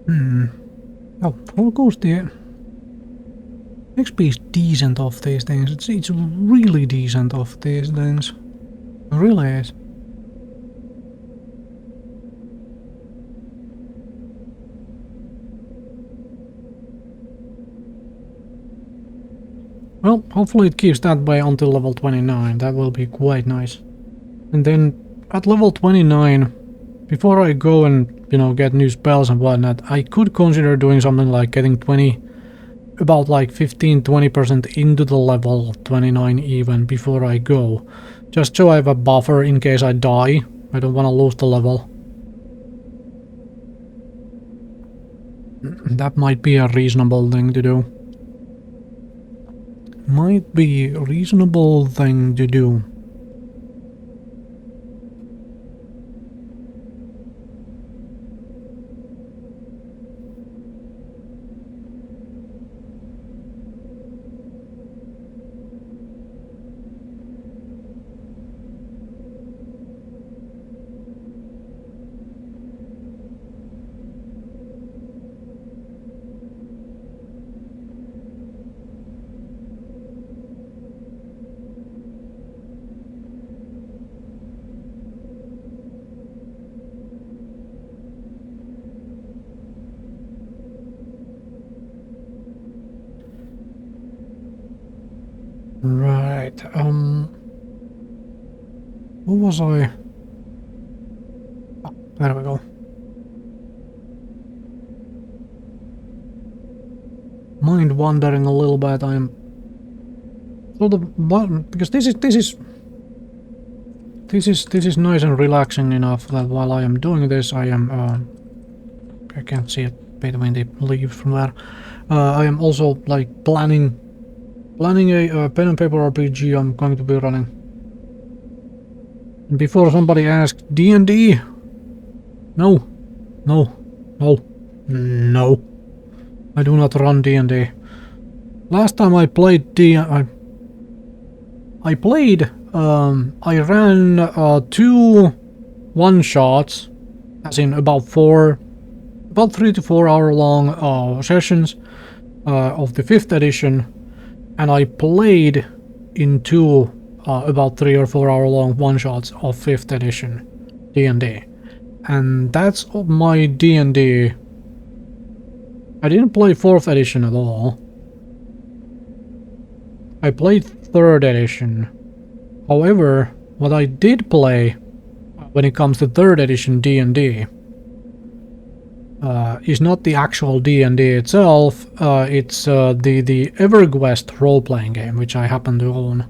Oh, of course the XP is decent off these things. It's really decent off these things. It really is. Well, hopefully it keeps that way until level 29. That will be quite nice. And then at level 29, before I go and, you know, get new spells and whatnot, I could consider doing something like getting 20, about like 15-20% into the level 29 even before I go. Just so I have a buffer in case I die. I don't want to lose the level. That might be a reasonable thing to do. Might be a reasonable thing to do. Right, what was I? Oh, there we go. Mind wandering a little bit. I'm sort of, because this is nice and relaxing enough that while I am doing this, I am I can't see it between the leaves from there. I am also like planning a pen and paper RPG I'm going to be running. And before somebody asks, D&D? No. No. No. No. I do not run D&D. Last time I played I ran 2 one-shots, as in about 3 to 4 hour long sessions of the 5th edition. And I played in 2 about 3 or 4 hour long one-shots of 5th edition D&D. And that's my D&D. I didn't play 4th edition at all. I played 3rd edition. However, what I did play when it comes to 3rd edition D&D is not the actual D&D itself, it's the EverQuest role-playing game, which I happen to own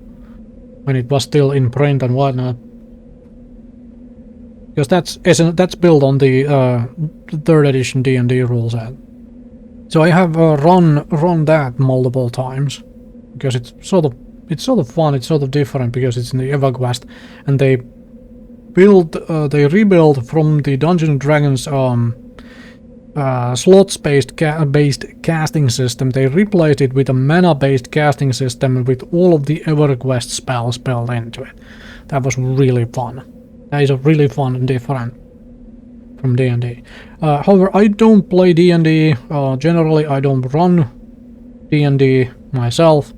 when it was still in print and whatnot. Because that's built on the 3rd edition D&D rule set. So I have run that multiple times because it's sort of fun, it's sort of different because it's in the EverQuest, and they rebuild from the Dungeons & Dragons slots-based casting system. They replaced it with a mana-based casting system with all of the EverQuest spells built into it. That was really fun. That is a really fun and different from D&D. However, I don't play D&D. Generally, I don't run D&D myself.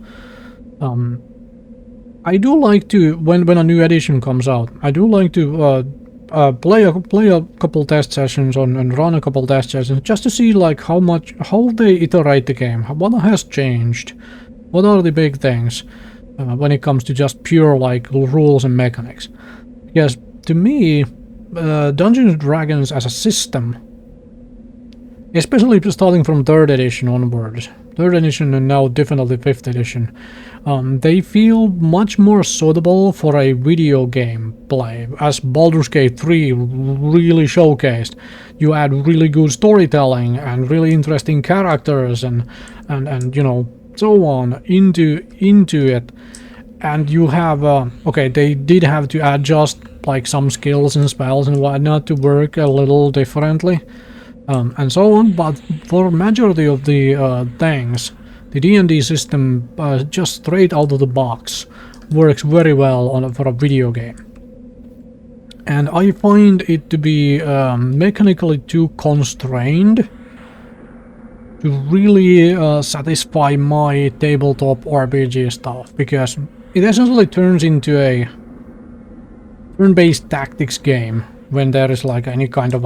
I do like to, when a new edition comes out, I do like to play a couple test sessions and run a couple test sessions just to see like how they iterate the game, what has changed, what are the big things when it comes to just pure like rules and mechanics. Because to me, Dungeons & Dragons as a system, especially starting from 3rd edition onwards, 3rd edition and now definitely 5th edition, they feel much more suitable for a video game play, as Baldur's Gate 3 really showcased. You add really good storytelling and really interesting characters and you know, so on into it, and you have okay, they did have to adjust like some skills and spells and whatnot to work a little differently, and so on, but for majority of the things, the D&D system just straight out of the box works very well for a video game. And I find it to be mechanically too constrained to really satisfy my tabletop RPG stuff, because it essentially turns into a turn-based tactics game when there is like any kind of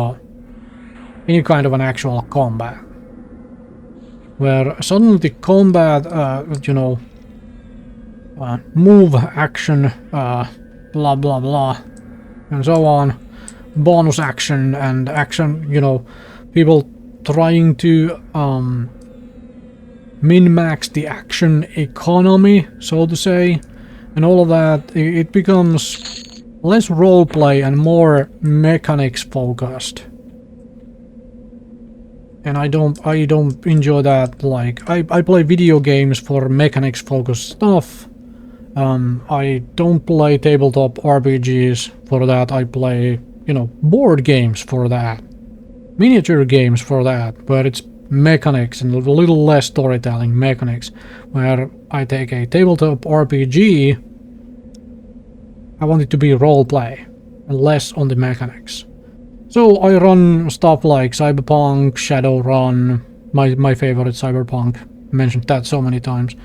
an actual combat, where suddenly the combat, you know, move, action, blah blah blah, and so on, bonus action and action, you know, people trying to min-max the action economy, so to say, and all of that. It becomes less roleplay and more mechanics focused. And I don't enjoy that. Like, I play video games for mechanics focused stuff. I don't play tabletop RPGs for that. I play, you know, board games for that. Miniature games for that, where it's mechanics and a little less storytelling mechanics. Where I take a tabletop RPG, I want it to be roleplay and less on the mechanics. So I run stuff like Cyberpunk, Shadowrun, my favorite Cyberpunk, mentioned that so many times.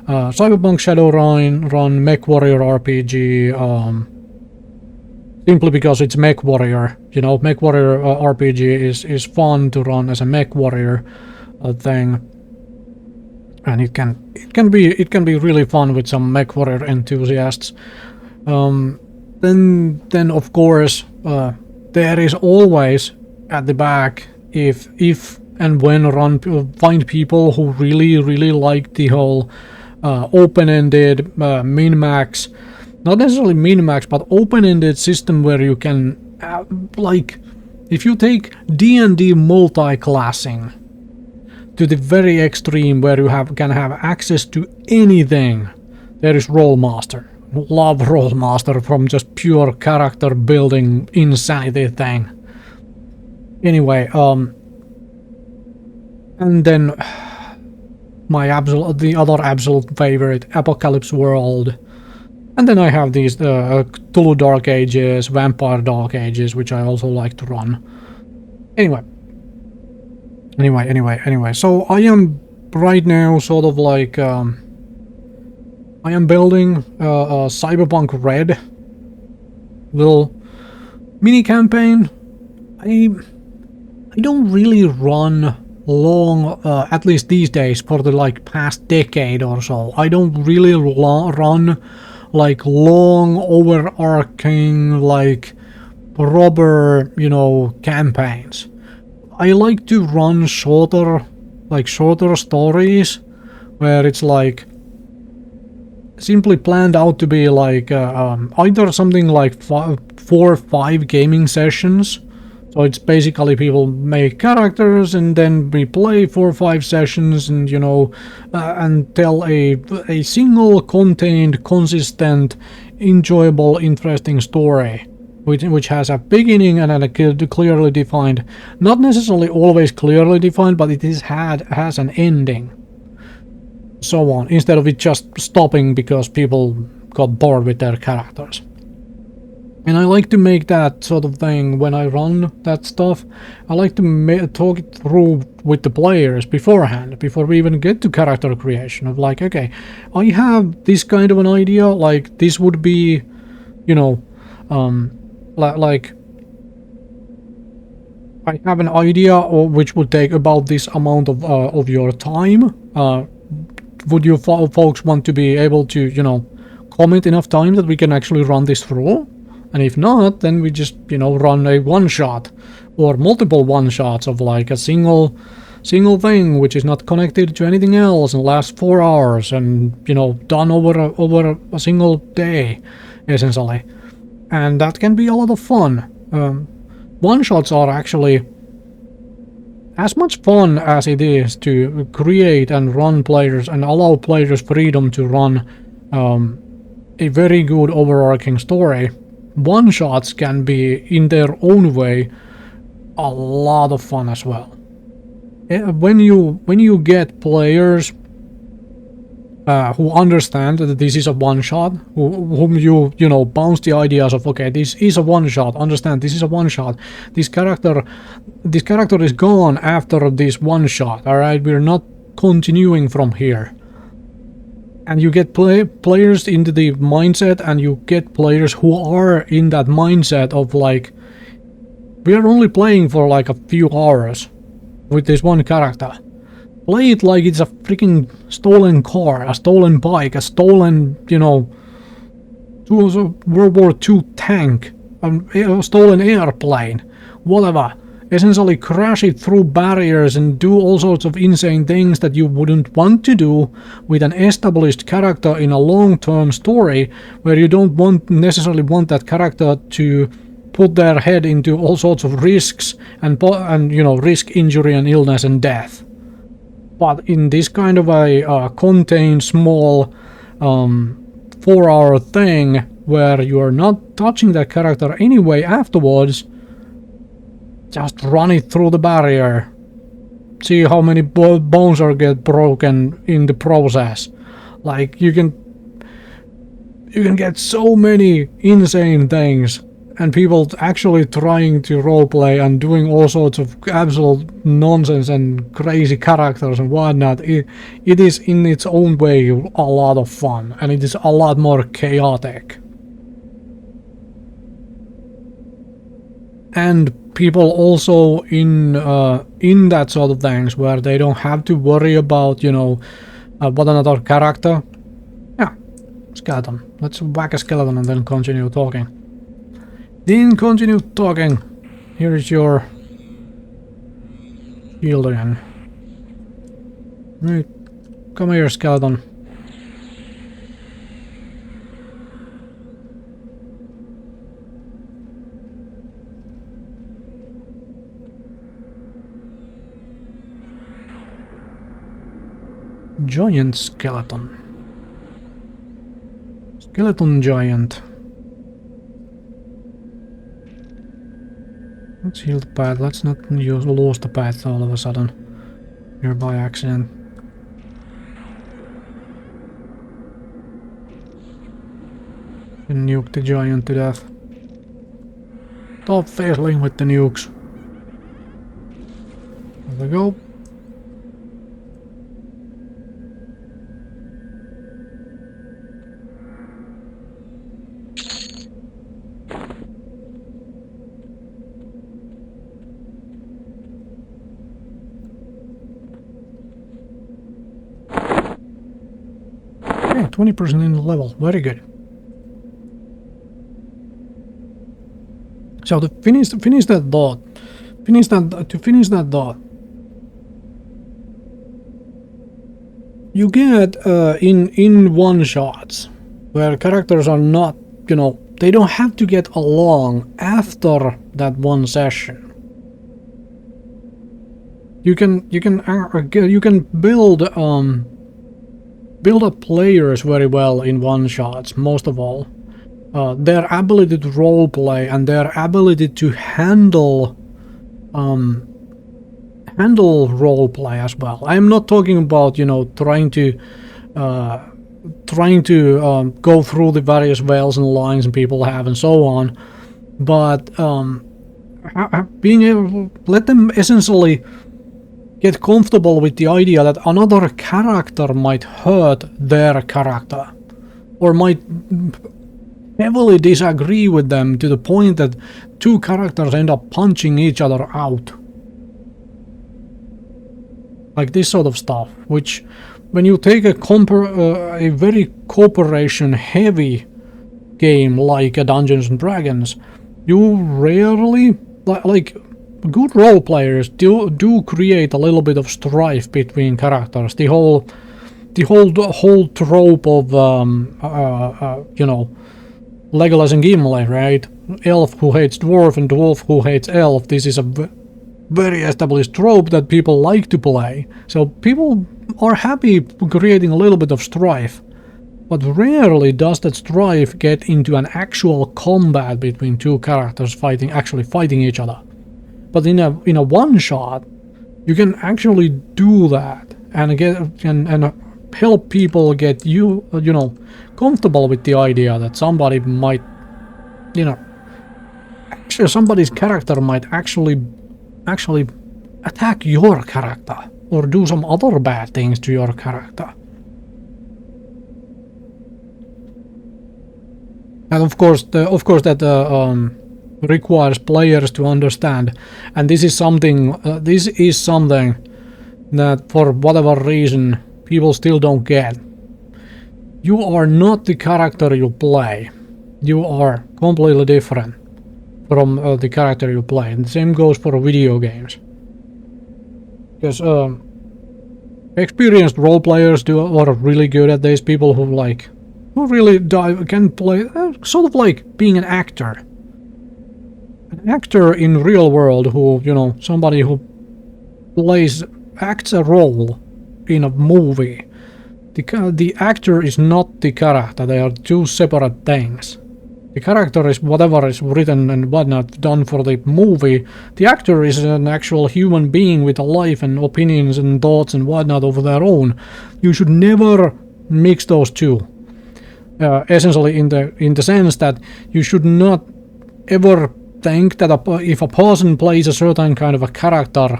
Cyberpunk, Shadowrun, MechWarrior RPG, simply because it's MechWarrior. You know, MechWarrior RPG is fun to run as a MechWarrior thing, and it can be really fun with some MechWarrior enthusiasts. Then of course there is always at the back, if and when find people who really like the whole open-ended min-max, not necessarily min-max, but open-ended system where you can like, if you take D&D multi-classing to the very extreme, where you can have access to anything, there is Rolemaster. Love Rolemaster from just pure character building insanity thing. Anyway, and then the other absolute favorite, Apocalypse World. And then I have these Cthulhu Dark Ages, Vampire Dark Ages, which I also like to run. Anyway. So I am right now sort of like I am building a Cyberpunk Red little mini campaign. I don't really run long, at least these days, for the like past decade or so. I don't really run like long overarching like proper, you know, campaigns. I like to run shorter stories where it's like simply planned out to be like either something like 4 or 5 gaming sessions. So it's basically people make characters and then we play 4 or 5 sessions, and you know, and tell a single contained, consistent, enjoyable, interesting story, which has a beginning and a clearly defined, not necessarily always clearly defined, but it has an ending. So on, instead of it just stopping because people got bored with their characters. And I like to make that sort of thing when I run that stuff. I like to talk it through with the players beforehand, before we even get to character creation, of like, okay, I have this kind of an idea, like this would be, you know, like I have an idea which would take about this amount of your time. Would you folks want to be able to, you know, commit enough time that we can actually run this through? And if not, then we just, you know, run a one-shot or multiple one-shots of like a single thing which is not connected to anything else and lasts 4 hours and, you know, done over a single day, essentially. And that can be a lot of fun. One-shots are actually as much fun as it is to create and run players and allow players freedom to run a very good overarching story. One-shots can be, in their own way, a lot of fun as well. When you get players who understand that this is a one-shot, whom you know, bounce the ideas of, okay, this is a one-shot, understand, this is a one-shot, this character is gone after this one-shot, alright, we're not continuing from here. And you get players into the mindset, and you get players who are in that mindset of like, we are only playing for like a few hours with this one character. Play it like it's a freaking stolen car, a stolen bike, a stolen, you know, World War II tank, a stolen airplane, whatever. Essentially crash it through barriers and do all sorts of insane things that you wouldn't want to do with an established character in a long-term story where you don't necessarily want that character to put their head into all sorts of risks and you know, risk injury and illness and death. But in this kind of a contained, small 4-hour thing where you are not touching that character anyway afterwards, just run it through the barrier. See how many bones are get broken in the process. Like, you can get so many insane things. And people actually trying to roleplay and doing all sorts of absolute nonsense and crazy characters and whatnot. It is in its own way a lot of fun, and it is a lot more chaotic. And people also in that sort of things where they don't have to worry about, you know, what another character. Yeah, skeleton. Let's whack a skeleton and then continue talking. Here is your shield again. Right. Come here, skeleton. Giant skeleton. Skeleton giant. Let's heal the path. Let's not lose the path all of a sudden. Here by accident. And nuke the giant to death. Stop fizzling with the nukes. There we go. Okay, 20% in the level. Very good. So to finish that thought, you get in one shots where characters are not, you know, they don't have to get along after that one session. You can build up players very well in one shots, most of all. Their ability to roleplay and their ability to handle roleplay as well. I'm not talking about, you know, trying to go through the various veils and lines and people have and so on, but being able to let them essentially get comfortable with the idea that another character might hurt their character, or might heavily disagree with them to the point that two characters end up punching each other out. Like this sort of stuff, which when you take a very cooperation heavy game like a Dungeons and Dragons, you rarely, like good role players do create a little bit of strife between characters. The whole trope of you know, Legolas and Gimli, right? Elf who hates dwarf and dwarf who hates elf. This is a very established trope that people like to play. So people are happy creating a little bit of strife. But rarely does that strife get into an actual combat between two characters actually fighting each other. But in a one shot, you can actually do that and help people get you know, comfortable with the idea that somebody might, you know, actually somebody's character might actually attack your character or do some other bad things to your character. And of course that requires players to understand, and this is something that for whatever reason people still don't get. You are not the character you play. You are completely different from the character you play, and the same goes for video games. Because experienced role players are really good at this. People who really can play, sort of like being an actor. An actor in real world who, you know, somebody who acts a role in a movie. The actor is not the character. They are two separate things. The character is whatever is written and whatnot done for the movie. The actor is an actual human being with a life and opinions and thoughts and whatnot of their own. You should never mix those two. Essentially, in the sense that you should not ever think that if a person plays a certain kind of a character,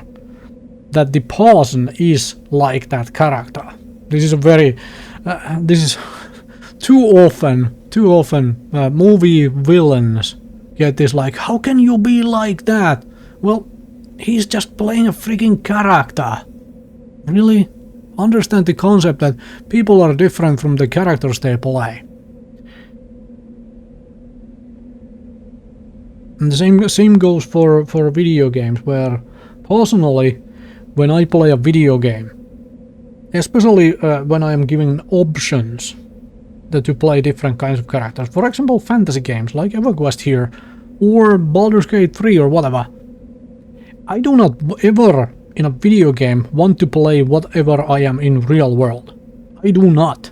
that the person is like that character. This is too often movie villains get this like, how can you be like that? Well, he's just playing a freaking character. Really? Understand the concept that people are different from the characters they play. And the same goes for video games, where personally, when I play a video game, especially when I am given options to play different kinds of characters, for example fantasy games like EverQuest here, or Baldur's Gate 3 or whatever, I do not ever in a video game want to play whatever I am in real world. I do not.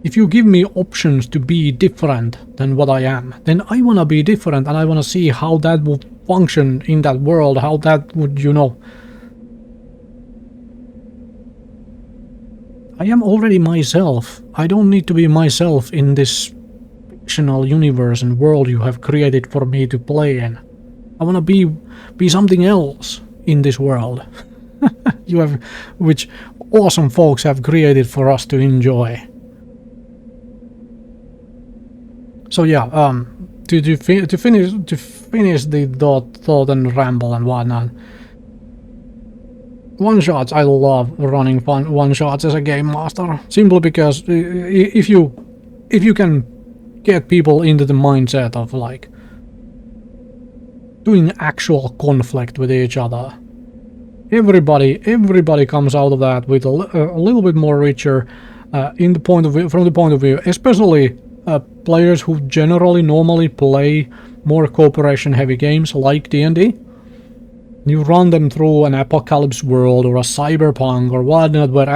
If you give me options to be different than what I am, then I want to be different, and I want to see how that would function in that world, how that would, you know. I am already myself. I don't need to be myself in this fictional universe and world you have created for me to play in. I want to be something else in this world. Which awesome folks have created for us to enjoy. So yeah, to finish the thought and ramble and whatnot. One-shots, I love running one-shots as a game master, simply because if you can get people into the mindset of like doing actual conflict with each other, everybody comes out of that with a little bit more richer from the point of view, especially players who normally play more cooperation heavy games like D&D. You run them through an apocalypse world or a cyberpunk or whatnot, where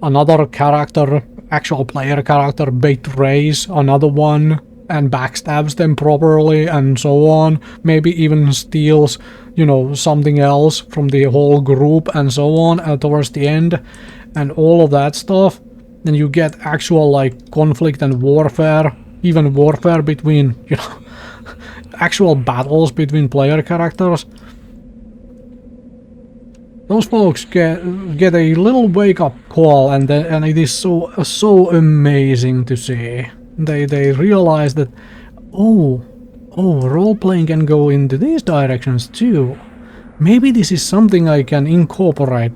another character, actual player character, betrays another one and backstabs them properly and so on. Maybe even steals, you know, something else from the whole group and so on towards the end, and all of that stuff. Then you get actual conflict and warfare, even warfare between, you know, actual battles between player characters. Those folks get a little wake-up call, and it is so amazing to see. They realize that, oh, role-playing can go into these directions too. Maybe this is something I can incorporate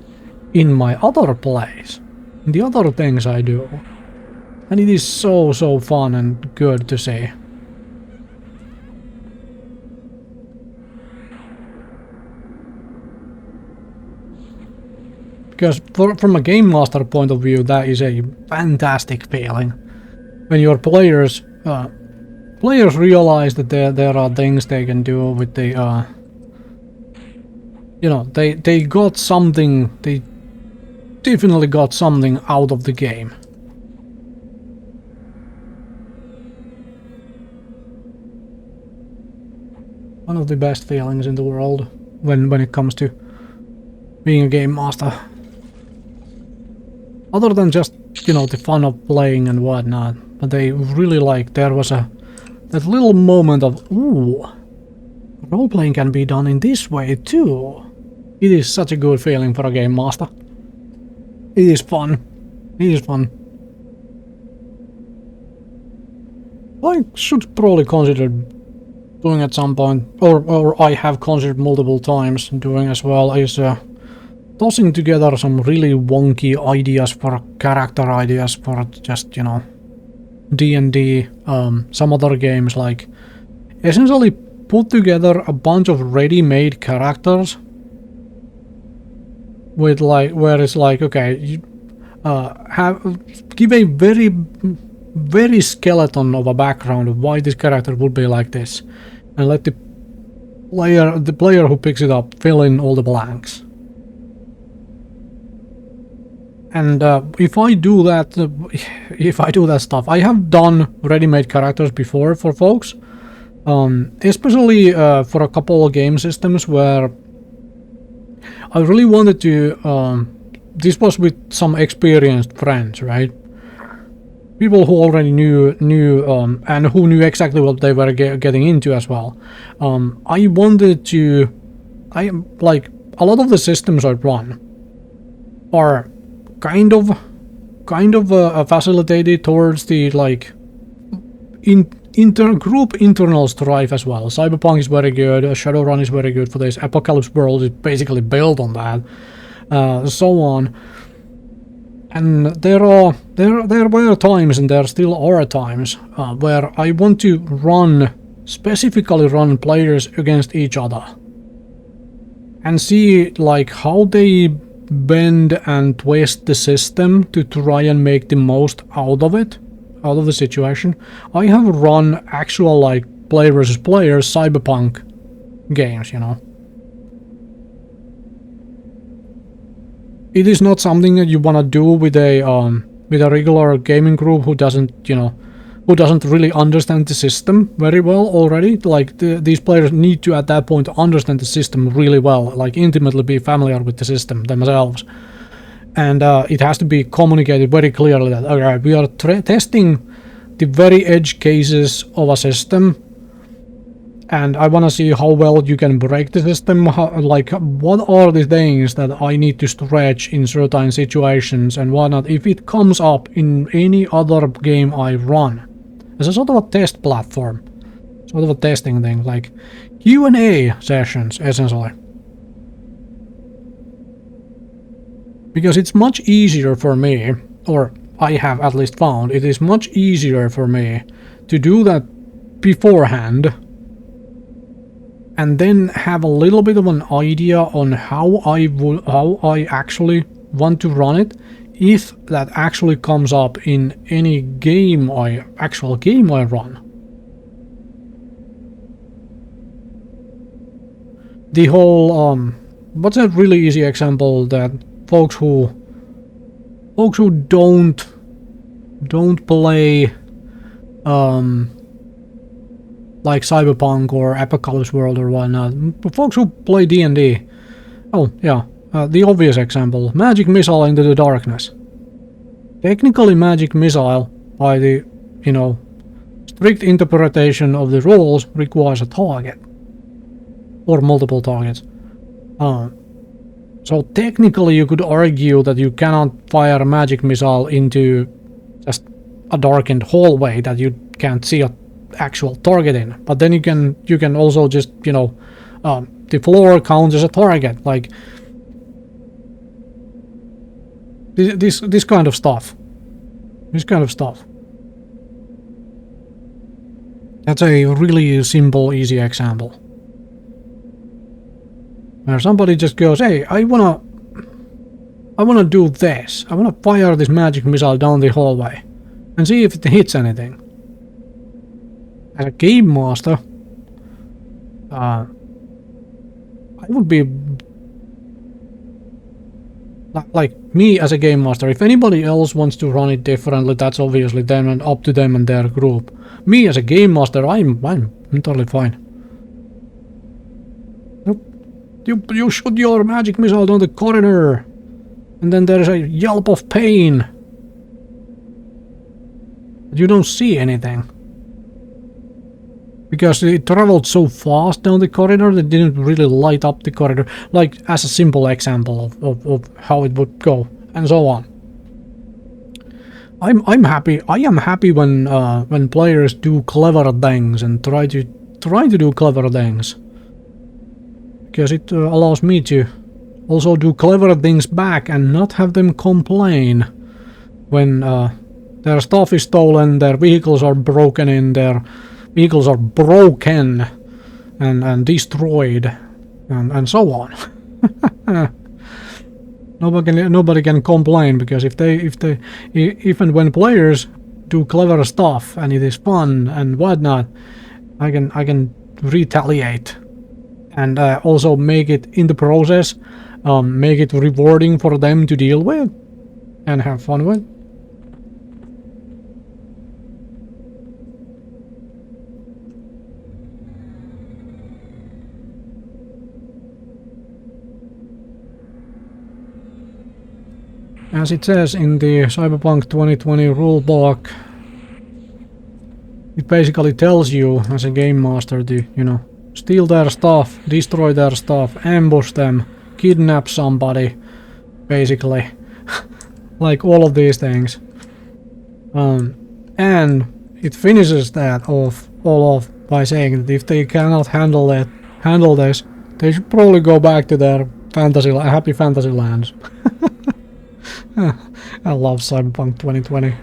in my other plays, the other things I do. And it is so fun and good to see. Because from a game master point of view, that is a fantastic feeling. When your players realize that there are things they can do with the you know, they got something, they definitely got something out of the game. One of the best feelings in the world when it comes to being a game master. Other than just, you know, the fun of playing and whatnot. But they really like, there was that little moment of, ooh, role-playing can be done in this way too. It is such a good feeling for a game master. It is fun. It is fun. I should probably consider doing at some point, or I have considered multiple times doing as well, is tossing together some really wonky ideas for character ideas for just, you know, D&D, some other games, like essentially put together a bunch of ready-made characters with like, where it's like, okay, you give a very skeleton of a background of why this character would be like this, and let the player who picks it up fill in all the blanks. And if I do that stuff, I have done ready-made characters before for folks, especially for a couple of game systems where I really wanted to. This was with some experienced friends, right? People who already knew and who knew exactly what they were getting into as well. I wanted to. Like a lot of the systems I run are kind of facilitated towards the like group internal strife as well. Cyberpunk is very good. Shadowrun is very good for this. Apocalypse World is basically built on that. So on. And there were times, and there still are times, where I want to specifically run players against each other. And see like how they bend and twist the system to try and make the most out of it, out of the situation. I have run actual like player versus player cyberpunk games, you know. It is not something that you want to do with a regular gaming group who doesn't, you know, who doesn't really understand the system very well already. Like these players need to at that point understand the system really well, like intimately be familiar with the system themselves. And it has to be communicated very clearly that, alright, we are testing the very edge cases of a system, and I want to see how well you can break the system, like what are the things that I need to stretch in certain situations and whatnot if it comes up in any other game I run. As a sort of a test platform, sort of a testing thing, like Q&A sessions, essentially. Because it's much easier for me, or I have at least found, it is much easier for me to do that beforehand and then have a little bit of an idea on how I actually want to run it, if that actually comes up in any game actual game I run. The whole what's a really easy example that folks who don't play like Cyberpunk or Apocalypse World or whatnot, folks who play D&D. Oh yeah, the obvious example, Magic Missile Into the Darkness. Technically Magic Missile, by the, you know, strict interpretation of the rules, requires a target. Or multiple targets. So technically you could argue that you cannot fire a magic missile into just a darkened hallway that you can't see a actual target in. But then you can also just, you know, the floor counts as a target, like this kind of stuff. This kind of stuff. That's a really simple, easy example. Where somebody just goes, hey, I wanna do this. I wanna fire this magic missile down the hallway and see if it hits anything. As a game master, I would be like me as a game master. If anybody else wants to run it differently, that's obviously them and up to them and their group. Me as a game master, I'm totally fine. You shoot your magic missile down the corridor And then there is a yelp of pain. But you don't see anything. Because it traveled so fast down the corridor that it didn't really light up the corridor. Like, as a simple example of how it would go. And so on. I'm happy. I am happy when players do clever things and try to do clever things. Because it allows me to also do clever things back and not have them complain when their stuff is stolen, their vehicles are broken in, their vehicles are broken and destroyed and so on. Nobody can complain, because if even when players do clever stuff and it is fun and whatnot, I can retaliate and also make it in the process, make it rewarding for them to deal with and have fun with. As it says in the Cyberpunk 2020 rulebook, it basically tells you as a game master to, you know, steal their stuff, destroy their stuff, ambush them, kidnap somebody, basically. Like all of these things. And it finishes that all off by saying that if they cannot handle this, they should probably go back to their happy fantasy lands. I love Cyberpunk 2020.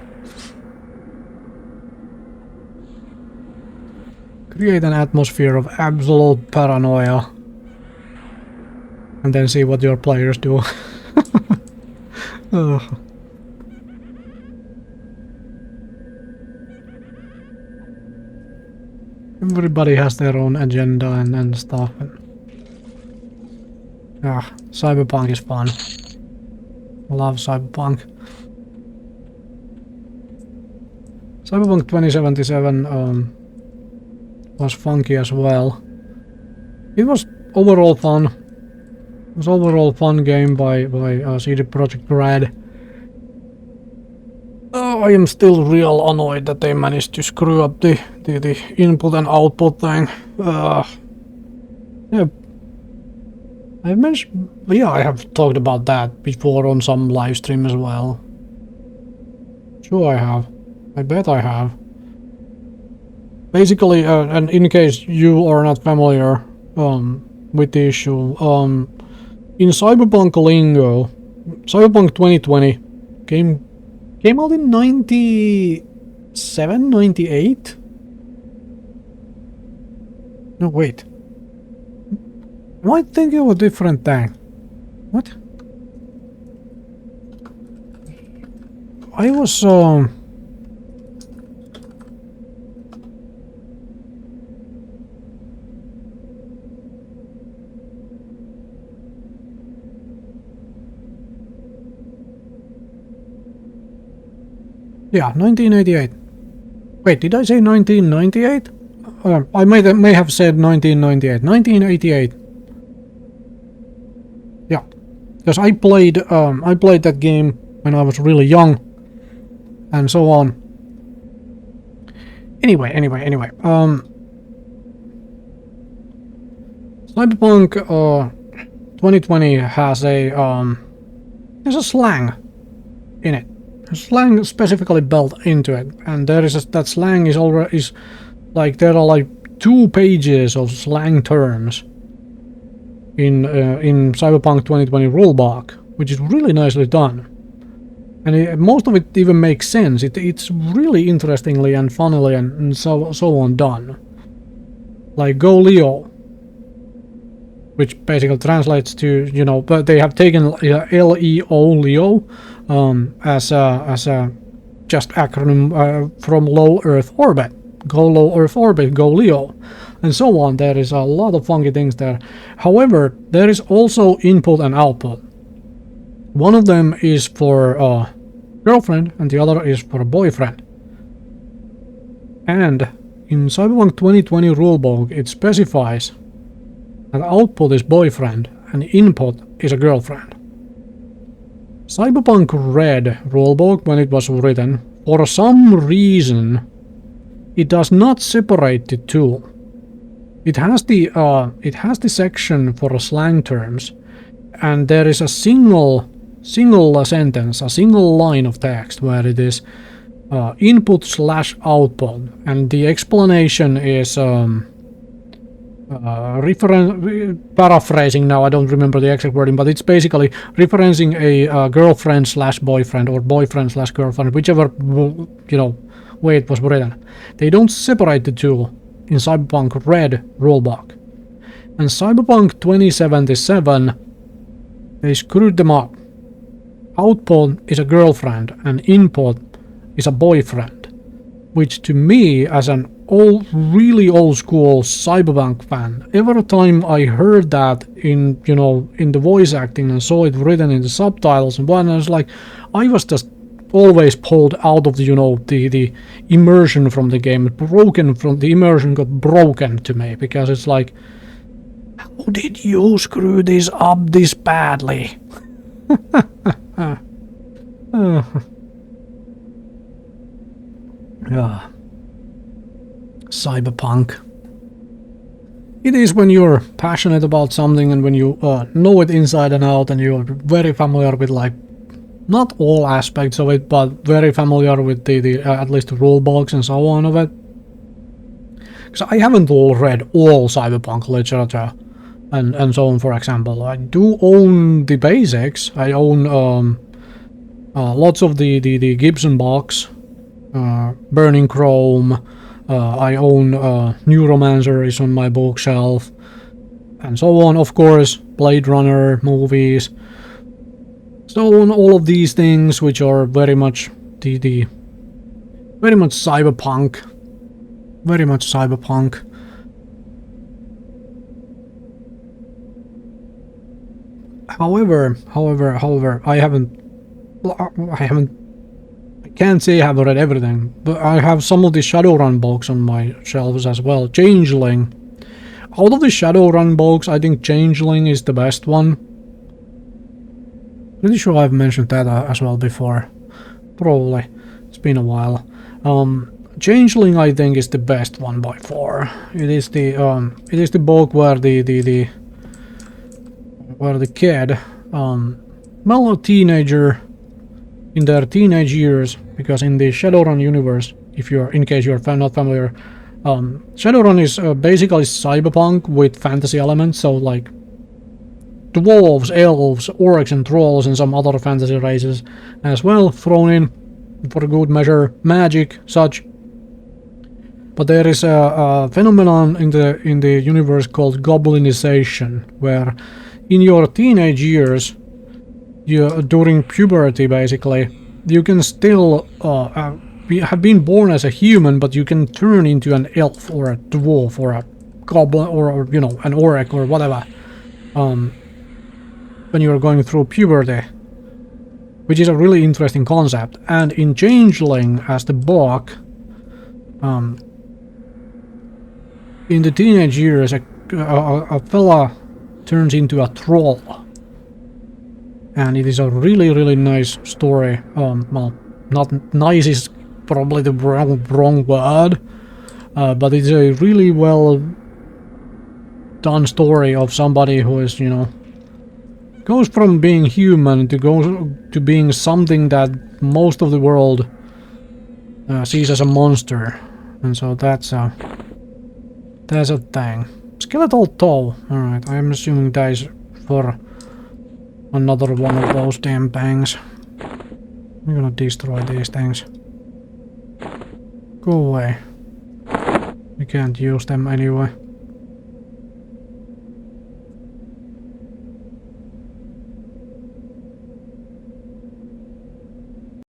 Create an atmosphere of absolute paranoia. And then see what your players do. Ugh. Everybody has their own agenda and stuff. Cyberpunk is fun. I love Cyberpunk. Cyberpunk 2077 was funky as well. It was overall fun. It was overall fun game by CD Projekt Rathe. Oh, I am still real annoyed that they managed to screw up the input and output thing. Yeah. I have talked about that before on some live stream as well. Sure I have. I bet I have. Basically, and in case you are not familiar with the issue, in Cyberpunk lingo, Cyberpunk 2020 came out in 97, 98? No, wait. Am I thinking of a different thing? What? I was, yeah, 1988. Wait, did I say 1998? I may have said 1998. 1988. Yeah, because I played that game when I was really young, and so on. Anyway. Cyberpunk 2020 has a slang in it. Slang specifically built into it, and there is that slang is like there are like 2 pages of slang terms in Cyberpunk 2020 rulebook, which is really nicely done, and most of it even makes sense. It's really interestingly and funnily and so on done. Like Go Leo, which basically translates to, you know, but they have taken LEO Leo as a just acronym from low Earth orbit. Go low Earth orbit, go Leo, and so on. There is a lot of funky things there. However, there is also input and output. One of them is for a girlfriend and the other is for a boyfriend. And in Cyberpunk 2020 rulebook it specifies that output is boyfriend and input is a girlfriend. Cyberpunk Red rulebook, when it was written, for some reason, it does not separate the two. It has the section for slang terms, and there is a single sentence, a single line of text where it is input/output, and the explanation is paraphrasing now, I don't remember the exact wording, but it's basically referencing a girlfriend/boyfriend or boyfriend/girlfriend, whichever, you know, way it was written. They don't separate the two in Cyberpunk Red rulebook. And Cyberpunk 2077, they screwed them up. Output is a girlfriend and input is a boyfriend, which to me, as an really old school Cyberpunk fan, every time I heard that in, you know, in the voice acting and saw it written in the subtitles and whatnot, I was like, I was just always pulled out of the, you know, the immersion from the game, the immersion got broken to me, because it's like, how did you screw this up this badly? Yeah. Cyberpunk. It is when you're passionate about something and when you know it inside and out, and you're very familiar with, like, not all aspects of it, but very familiar with the at least the rulebooks and so on of it. Because I haven't read all Cyberpunk literature and so on, for example. I do own the basics. I own lots of the Gibson box, Burning Chrome. I own Neuromancer is on my bookshelf, and so on. Of course, Blade Runner movies. So on, all of these things, which are very much very much cyberpunk, very much cyberpunk. However, I can't say I have read everything, but I have some of the Shadowrun books on my shelves as well. Changeling. Out of the Shadowrun books, I think Changeling is the best one. Pretty sure I've mentioned that as well before. Probably. It's been a while. Changeling, I think, is the best one by far. It is the book where the kid, well, a teenager in their teenage years, because in the Shadowrun universe, in case you're not familiar, Shadowrun is basically cyberpunk with fantasy elements, so like dwarves, elves, orcs and trolls and some other fantasy races as well thrown in for good measure, magic, such. But there is a phenomenon in the universe called goblinization, where in your teenage years, during puberty basically, you can still have been born as a human, but you can turn into an elf or a dwarf or a goblin or you know, an orc or whatever. When you're going through puberty, which is a really interesting concept. And in Changeling, as the book, in the teenage years, a fella turns into a troll, and it is a really nice story. Well, not nice is probably the wrong word, but it's a really well done story of somebody who is, you know, goes from being human to being something that most of the world sees as a monster, and so that's a thing. Skeletal toe. Alright, I'm assuming that is for another one of those damn bangs. I'm gonna destroy these things. Go away. We can't use them anyway.